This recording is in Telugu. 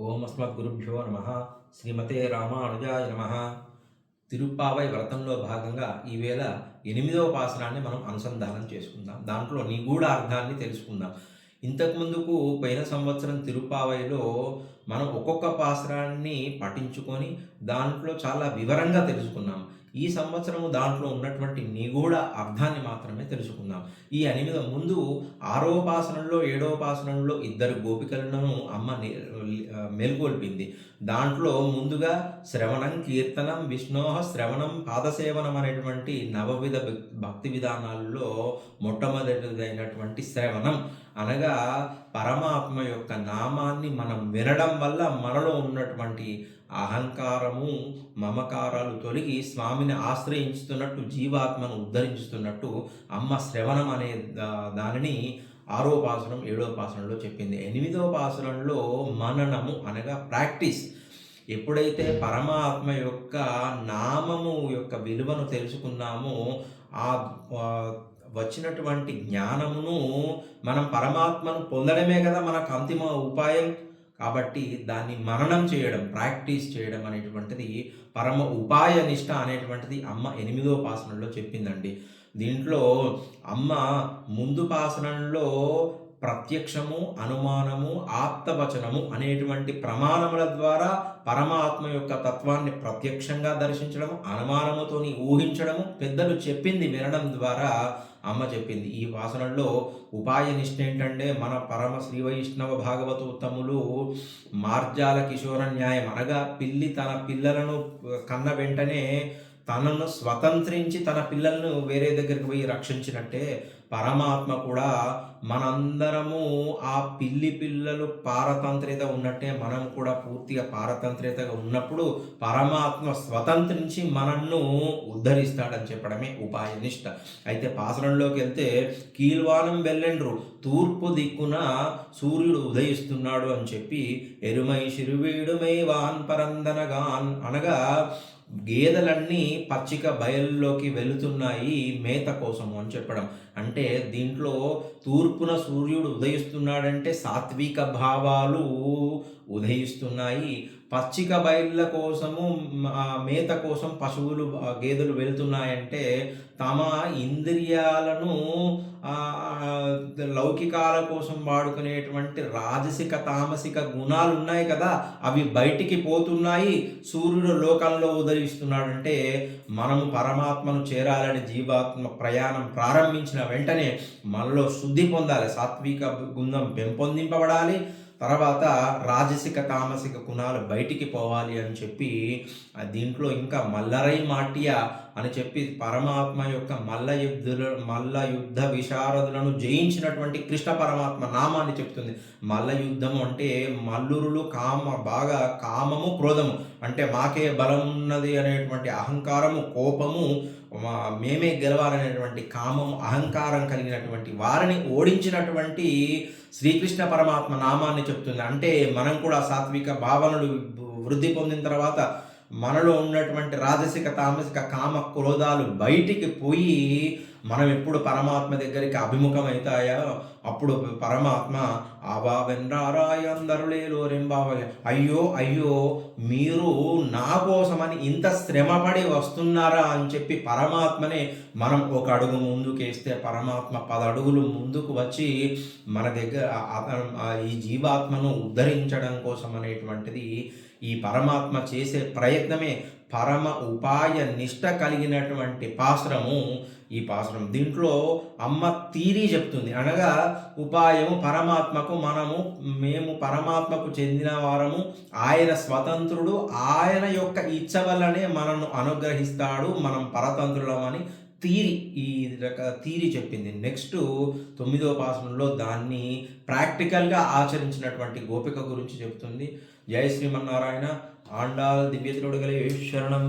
ఓం అస్మద్గురుభ్యో నమ. శ్రీమతే రామానుజాయ నమ. తిరుప్పావై వ్రతంలో భాగంగా ఈవేళ 8వ పాసనాన్ని మనం అనుసంధానం చేసుకుందాం. దాంట్లో నిగూఢ అర్థాన్ని తెలుసుకుందాం. ఇంతకుముందుకు పోయిన సంవత్సరం తిరుప్పావైలో మనం ఒక్కొక్క పాసరాన్ని పఠించుకొని దాంట్లో చాలా వివరంగా తెలుసుకున్నాం. ఈ సంవత్సరము దాంట్లో ఉన్నటువంటి నిగూఢ అర్థాన్ని మాత్రమే తెలుసుకుందాం. ఈ 8 ముందు 6వ పాసనంలో 7వ పాసనంలో ఇద్దరు గోపికలను అమ్మ మేల్కొల్పింది. దాంట్లో ముందుగా శ్రవణం, కీర్తనం, విష్ణోహ శ్రవణం, పాదసేవనం అనేటువంటి నవవిధ భక్తి విధానాల్లో మొట్టమొదటిదైనటువంటి శ్రవణం అనగా పరమాత్మ యొక్క నామాన్ని మనం వినడం వల్ల మనలో ఉన్నటువంటి అహంకారము, మమకారాలు తొలగి స్వామిని ఆశ్రయించుతున్నట్టు, జీవాత్మను ఉద్ధరించుతున్నట్టు అమ్మ శ్రవణం అనే దానిని 6వ పాసనం 7వ పాసనంలో చెప్పింది. 8వ పాసనంలో మననము అనగా ప్రాక్టీస్. ఎప్పుడైతే పరమాత్మ యొక్క నామము యొక్క విలువను తెలుసుకున్నామో ఆ వచ్చినటువంటి జ్ఞానమును మనం పరమాత్మను పొందడమే కదా మనకు అంతిమ ఉపాయం. కాబట్టి దాన్ని మననం చేయడం, ప్రాక్టీస్ చేయడం అనేటువంటిది పరమ ఉపాయ నిష్ట అనేటువంటిది అమ్మ 8వ పాసనంలో చెప్పిందండి. దీంట్లో అమ్మ ముందు పాసనంలో ప్రత్యక్షము, అనుమానము, ఆప్తవచనము అనేటువంటి ప్రమాణముల ద్వారా పరమాత్మ యొక్క తత్వాన్ని ప్రత్యక్షంగా దర్శించడం, అనుమానముతోని ఊహించడము, పెద్దలు చెప్పింది వినడం ద్వారా అమ్మ చెప్పింది. ఈ వాసనల్లో ఉపాయ నిష్ఠ ఏంటంటే మన పరమ శ్రీ వైష్ణవ భాగవతోత్తములు మార్జాల కిశోర న్యాయం అనగా పిల్లి తన పిల్లలను కన్న వెంటనే తనను స్వతంత్రించి తన పిల్లలను వేరే దగ్గరికి పోయి రక్షించినట్టే పరమాత్మ కూడా మనందరము ఆ పిల్లలు పారతంత్ర్యత ఉన్నట్టే మనం కూడా పూర్తిగా పారతంత్ర్యతగా ఉన్నప్పుడు పరమాత్మ స్వతంత్రించి మనల్ని ఉద్ధరిస్తాడని చెప్పడమే ఉపాయ నిష్ట. అయితే పాసరంలోకి వెళ్తే కీల్వానం వెళ్ళండ్రు, తూర్పు దిక్కున సూర్యుడు ఉదయిస్తున్నాడు అని చెప్పి ఎరుమై శిరువీడుమై వాన్ పరందనగాన్ అనగా గేదెలన్నీ పచ్చిక బయల్లోకి వెళుతున్నాయి మేత కోసము అని చెప్పడం. అంటే దీంట్లో తూర్పున సూర్యుడు ఉదయిస్తున్నాడంటే సాత్విక భావాలు ఉదయిస్తున్నాయి. పచ్చిక బయళ్ళ కోసము మేత కోసం పశువులు గేదెలు వెళ్తున్నాయంటే తమ ఇంద్రియాలను లౌకికాల కోసం వాడుకునేటువంటి రాజసిక తామసిక గుణాలు ఉన్నాయి కదా, అవి బయటికి పోతున్నాయి. సూర్యుడు లోకంలో ఉదయిస్తున్నాడంటే మనము పరమాత్మను చేరాలని జీవాత్మ ప్రయాణం ప్రారంభించిన వెంటనే మనలో శుద్ధి పొందాలి, సాత్విక గుణం పెంపొందింపబడాలి, తర్వాత రాజసిక తామసిక గుణాలు బయటికి పోవాలి అని చెప్పి దీంట్లో ఇంకా మల్లరై మాట్య అని చెప్పి పరమాత్మ యొక్క మల్ల యుద్ధ విశారదులను జయించినటువంటి కృష్ణ పరమాత్మ నామాన్ని చెప్తుంది. మల్ల యుద్ధము అంటే మల్లురులు బాగా కామము, క్రోధము అంటే మాకే బలం ఉన్నది అనేటువంటి అహంకారము, కోపము, మేమే గెలవాలనేటువంటి కామము, అహంకారం కలిగినటువంటి వారిని ఓడించినటువంటి శ్రీకృష్ణ పరమాత్మ నామాన్ని చెప్తుంది. అంటే మనం కూడా సాత్విక భావనలు వృద్ధి పొందిన తర్వాత మనలో ఉన్నటువంటి రాజసిక తామసిక కామ క్రోధాలు బయటికి పోయి మనం ఎప్పుడు పరమాత్మ దగ్గరికి అభిముఖం అవుతాయో అప్పుడు పరమాత్మ ఆవావెన్రారాయ అందరులేలో రెంబావయ్య, అయ్యో అయ్యో మీరు నా కోసమని ఇంత శ్రమపడి వస్తున్నారా అని చెప్పి పరమాత్మనే మనం ఒక అడుగు ముందుకేస్తే పరమాత్మ 10 అడుగులు ముందుకు వచ్చి మన దగ్గర ఈ జీవాత్మను ఉద్ధరించడం కోసం అనేటువంటిది ఈ పరమాత్మ చేసే ప్రయత్నమే పరమ ఉపాయ నిష్ట కలిగినటువంటి పాశ్రము ఈ పాశ్రం. దీంట్లో అమ్మ తీరి చెప్తుంది అనగా ఉపాయము పరమాత్మకు, మేము పరమాత్మకు చెందిన వారము, ఆయన స్వతంత్రుడు, ఆయన యొక్క ఇచ్చ వల్లనే మనను అనుగ్రహిస్తాడు, మనం పరతంత్రులమని తీరి చెప్పింది. నెక్స్ట్ 9వ పాసనంలో దాన్ని ప్రాక్టికల్గా ఆచరించినటువంటి గోపిక గురించి చెప్తుంది. జై శ్రీమన్నారాయణ. ఆండాల్ దివ్యతిరుడుగలే శరణం.